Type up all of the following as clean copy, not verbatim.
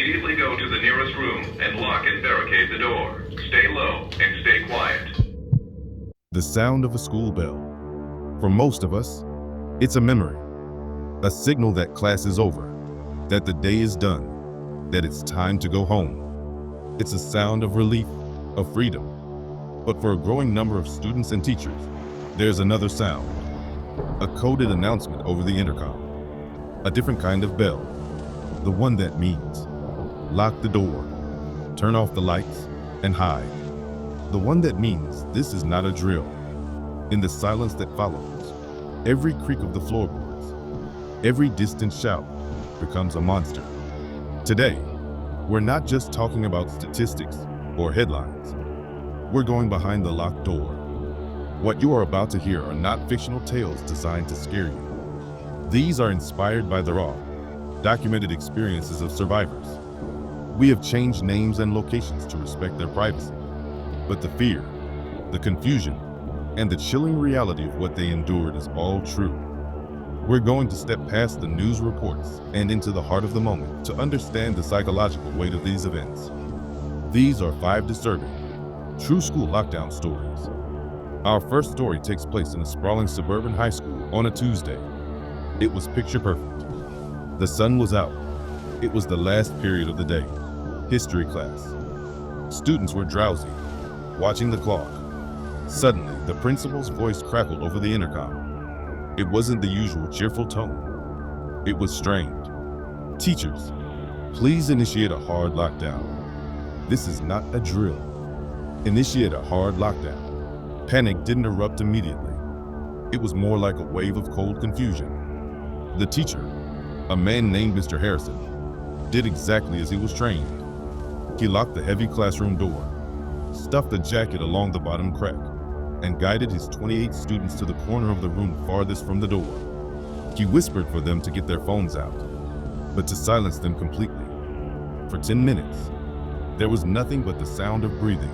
Immediately go to the nearest room and lock and barricade the door. Stay low and stay quiet. The sound of a school bell. For most of us, it's a memory, a signal that class is over, that the day is done, that it's time to go home. It's a sound of relief, of freedom. But for a growing number of students and teachers, there's another sound, a coded announcement over the intercom, a different kind of bell, the one that means lock the door, turn off the lights, and hide. The one that means this is not a drill. In the silence that follows, every creak of the floorboards, every distant shout becomes a monster. Today, we're not just talking about statistics or headlines. We're going behind the locked door. What you are about to hear are not fictional tales designed to scare you. These are inspired by the raw, documented experiences of survivors. We have changed names and locations to respect their privacy, but the fear, the confusion, and the chilling reality of what they endured is all true. We're going to step past the news reports and into the heart of the moment to understand the psychological weight of these events. These are 5 disturbing, true school lockdown stories. Our first story takes place in a sprawling suburban high school on a Tuesday. It was picture perfect. The sun was out. It was the last period of the day, history class. Students were drowsy, watching the clock. Suddenly, the principal's voice crackled over the intercom. It wasn't the usual cheerful tone. It was strained. Teachers, please initiate a hard lockdown. This is not a drill. Initiate a hard lockdown. Panic didn't erupt immediately. It was more like a wave of cold confusion. The teacher, a man named Mr. Harrison, did exactly as he was trained. He locked the heavy classroom door, stuffed a jacket along the bottom crack, and guided his 28 students to the corner of the room farthest from the door. He whispered for them to get their phones out, but to silence them completely. For 10 minutes, there was nothing but the sound of breathing.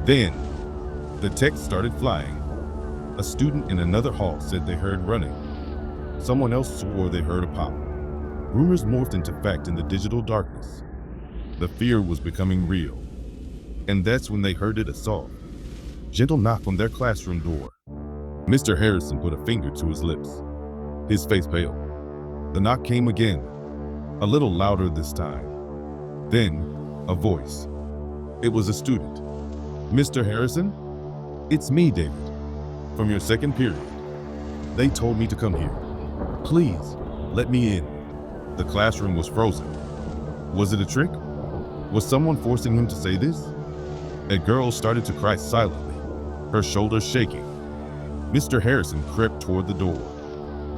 Then, the text started flying. A student in another hall said they heard running. Someone else swore they heard a pop. Rumors morphed into fact in the digital darkness. The fear was becoming real. And that's when they heard it a soft, gentle knock on their classroom door. Mr. Harrison put a finger to his lips, his face pale. The knock came again, a little louder this time. Then, a voice. It was a student. Mr. Harrison? It's me, David, from your second period. They told me to come here. Please, let me in. The classroom was frozen. Was it a trick? Was someone forcing him to say this? A girl started to cry silently, her shoulders shaking. Mr. Harrison crept toward the door,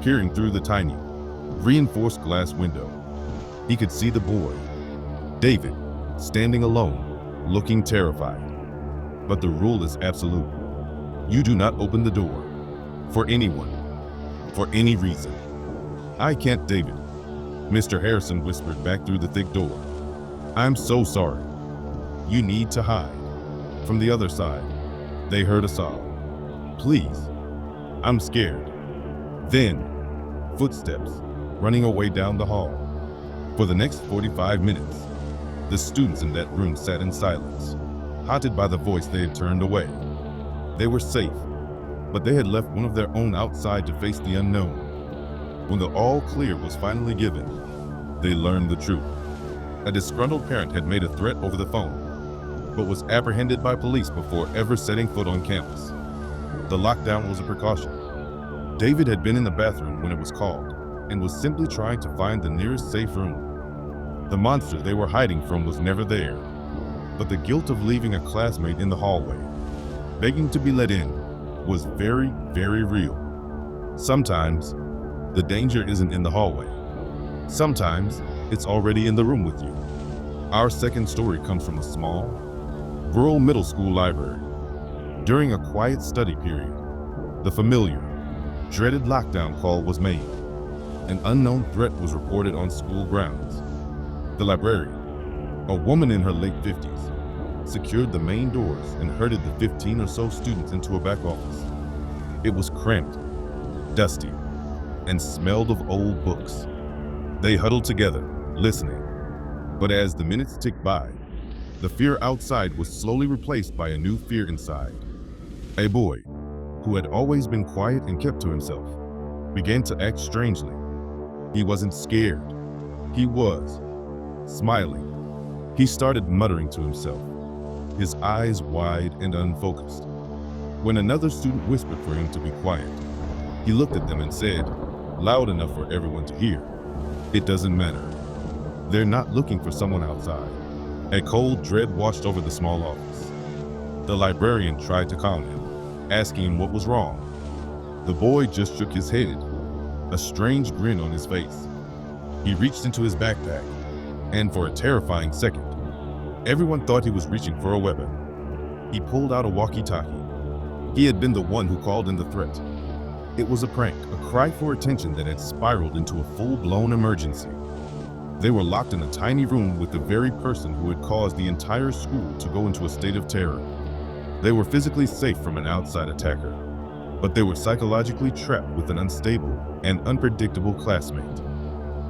peering through the tiny, reinforced glass window. He could see the boy, David, standing alone, looking terrified. But the rule is absolute. You do not open the door, for anyone, for any reason. I can't, David, Mr. Harrison whispered back through the thick door. I'm so sorry. You need to hide. From the other side, they heard a sob. Please, I'm scared. Then, footsteps, running away down the hall. For the next 45 minutes, the students in that room sat in silence, haunted by the voice they had turned away. They were safe, but they had left one of their own outside to face the unknown. When the all clear was finally given, they learned the truth. A disgruntled parent had made a threat over the phone, but was apprehended by police before ever setting foot on campus. The lockdown was a precaution. David had been in the bathroom when it was called and was simply trying to find the nearest safe room. The monster they were hiding from was never there, but the guilt of leaving a classmate in the hallway, begging to be let in, was very, very real. Sometimes, the danger isn't in the hallway. Sometimes, it's already in the room with you. Our second story comes from a small, rural middle school library. During a quiet study period, the familiar, dreaded lockdown call was made. An unknown threat was reported on school grounds. The librarian, a woman in her late 50s, secured the main doors and herded the 15 or so students into a back office. It was cramped, dusty, and smelled of old books. They huddled together, listening, But as the minutes ticked by, the fear outside was slowly replaced by a new fear inside. A boy, who had always been quiet and kept to himself, began to act strangely. He wasn't scared. He was smiling. He started muttering to himself, his eyes wide and unfocused. When another student whispered for him to be quiet, he looked at them and said, loud enough for everyone to hear, "It doesn't matter. They're not looking for someone outside." A cold dread washed over the small office. The librarian tried to calm him, asking him what was wrong. The boy just shook his head, a strange grin on his face. He reached into his backpack, and for a terrifying second, everyone thought he was reaching for a weapon. He pulled out a walkie-talkie. He had been the one who called in the threat. It was a prank, a cry for attention that had spiraled into a full-blown emergency. They were locked in a tiny room with the very person who had caused the entire school to go into a state of terror. They were physically safe from an outside attacker, but they were psychologically trapped with an unstable and unpredictable classmate.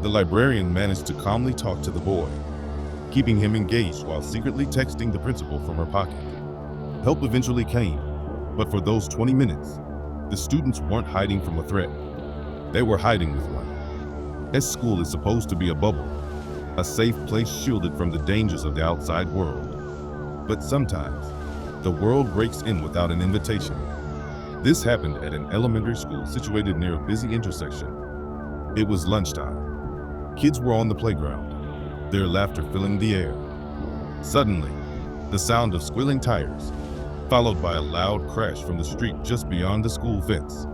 The librarian managed to calmly talk to the boy, keeping him engaged while secretly texting the principal from her pocket. Help eventually came, but for those 20 minutes, the students weren't hiding from a threat. They were hiding with one. As school is supposed to be a bubble, a safe place shielded from the dangers of the outside world. But sometimes, the world breaks in without an invitation. This happened at an elementary school situated near a busy intersection. It was lunchtime. Kids were on the playground, their laughter filling the air. Suddenly, the sound of squealing tires, followed by a loud crash from the street just beyond the school fence.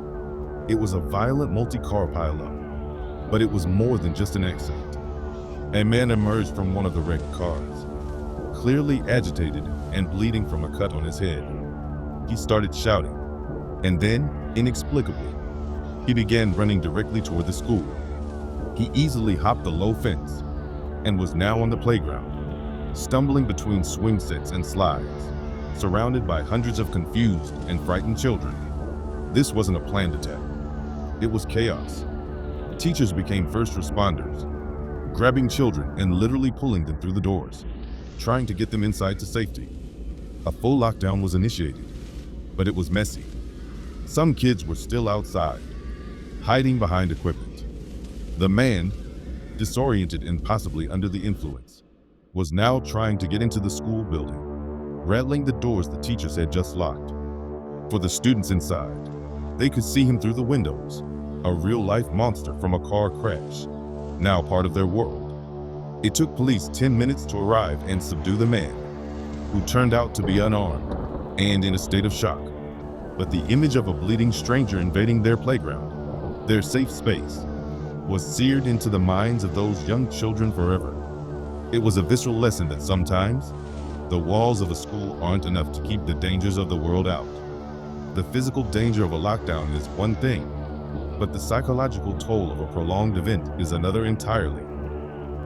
It was a violent multi-car pileup, but it was more than just an accident. A man emerged from one of the wrecked cars, clearly agitated and bleeding from a cut on his head. He started shouting, and then, inexplicably, he began running directly toward the school. He easily hopped the low fence and was now on the playground, stumbling between swing sets and slides, surrounded by hundreds of confused and frightened children. This wasn't a planned attack. It was chaos. Teachers became first responders, grabbing children and literally pulling them through the doors, trying to get them inside to safety. A full lockdown was initiated, but it was messy. Some kids were still outside, hiding behind equipment. The man, disoriented and possibly under the influence, was now trying to get into the school building, rattling the doors the teachers had just locked. For the students inside, they could see him through the windows, a real-life monster from a car crash, now part of their world. It took police 10 minutes to arrive and subdue the man, who turned out to be unarmed and in a state of shock. But the image of a bleeding stranger invading their playground, their safe space, was seared into the minds of those young children forever. It was a visceral lesson that sometimes, the walls of a school aren't enough to keep the dangers of the world out. The physical danger of a lockdown is one thing, but the psychological toll of a prolonged event is another entirely.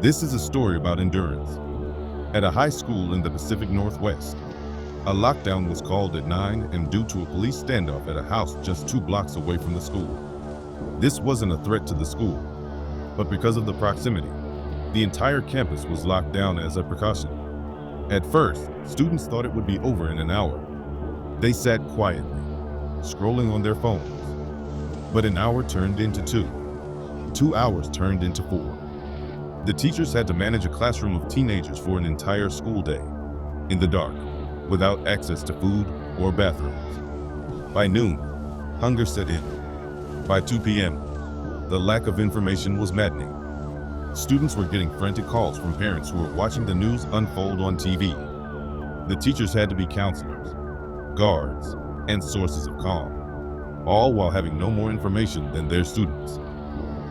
This is a story about endurance. At a high school in the Pacific Northwest, a lockdown was called at 9 a.m. due to a police standoff at a house just 2 blocks away from the school. This wasn't a threat to the school, but because of the proximity, the entire campus was locked down as a precaution. At first, students thought it would be over in an hour. They sat quietly, scrolling on their phones. But an hour turned into 2. 2 hours turned into 4. The teachers had to manage a classroom of teenagers for an entire school day, in the dark, without access to food or bathrooms. By noon, hunger set in. By 2 p.m., the lack of information was maddening. Students were getting frantic calls from parents who were watching the news unfold on TV. The teachers had to be counselors, guards, and sources of calm, all while having no more information than their students.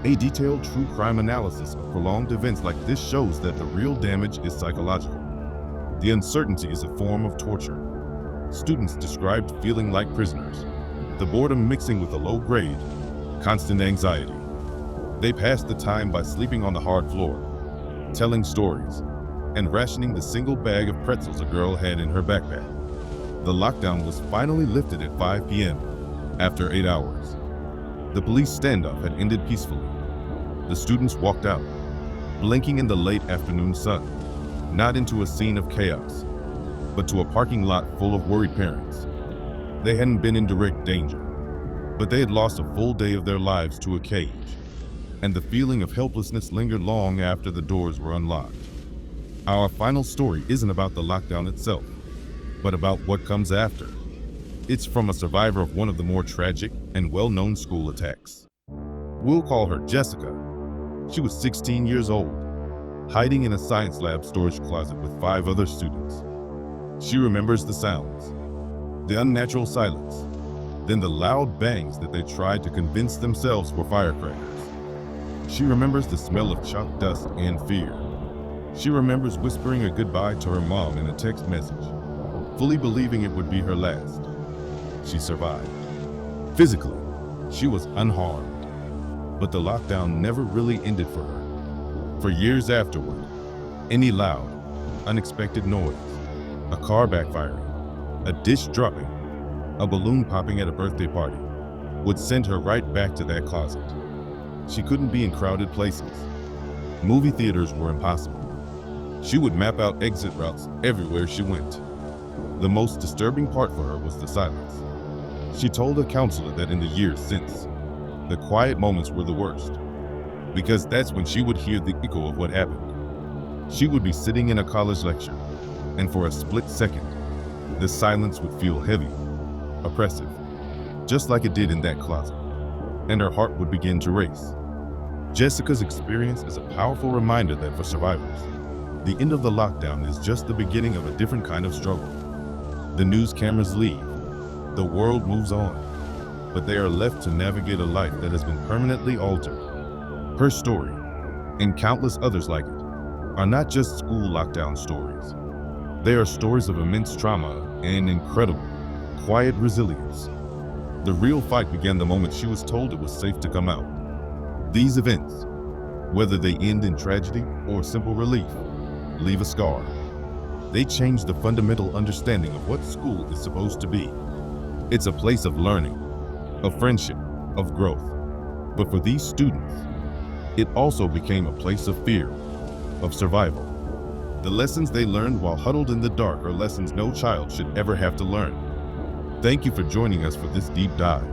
A detailed true crime analysis of prolonged events like this shows that the real damage is psychological. The uncertainty is a form of torture. Students described feeling like prisoners, the boredom mixing with a low grade, constant anxiety. They passed the time by sleeping on the hard floor, telling stories, and rationing the single bag of pretzels a girl had in her backpack. The lockdown was finally lifted at 5 p.m. after 8 hours. The police standoff had ended peacefully. The students walked out, blinking in the late afternoon sun, not into a scene of chaos, but to a parking lot full of worried parents. They hadn't been in direct danger, but they had lost a full day of their lives to a cage, and the feeling of helplessness lingered long after the doors were unlocked. Our final story isn't about the lockdown itself, but about what comes after. It's from a survivor of one of the more tragic and well-known school attacks. We'll call her Jessica. She was 16 years old, hiding in a science lab storage closet with 5 other students. She remembers the sounds, the unnatural silence, then the loud bangs that they tried to convince themselves were firecrackers. She remembers the smell of chalk dust and fear. She remembers whispering a goodbye to her mom in a text message, fully believing it would be her last. She survived. Physically, she was unharmed, but the lockdown never really ended for her. For years afterward, any loud, unexpected noise, a car backfiring, a dish dropping, a balloon popping at a birthday party, would send her right back to that closet. She couldn't be in crowded places. Movie theaters were impossible. She would map out exit routes everywhere she went. The most disturbing part for her was the silence. She told a counselor that in the years since, the quiet moments were the worst, because that's when she would hear the echo of what happened. She would be sitting in a college lecture, and for a split second, the silence would feel heavy, oppressive, just like it did in that closet, and her heart would begin to race. Jessica's experience is a powerful reminder that for survivors, the end of the lockdown is just the beginning of a different kind of struggle. The news cameras leave, the world moves on, but they are left to navigate a life that has been permanently altered. Her story, and countless others like it, are not just school lockdown stories. They are stories of immense trauma and incredible, quiet resilience. The real fight began the moment she was told it was safe to come out. These events, whether they end in tragedy or simple relief, leave a scar. They change the fundamental understanding of what school is supposed to be. It's a place of learning, of friendship, of growth. But for these students, it also became a place of fear, of survival. The lessons they learned while huddled in the dark are lessons no child should ever have to learn. Thank you for joining us for this deep dive.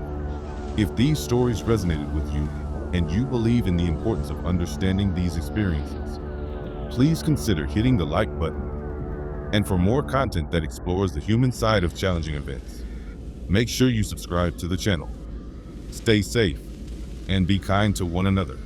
If these stories resonated with you and you believe in the importance of understanding these experiences, please consider hitting the like button. And for more content that explores the human side of challenging events, make sure you subscribe to the channel. Stay safe and be kind to one another.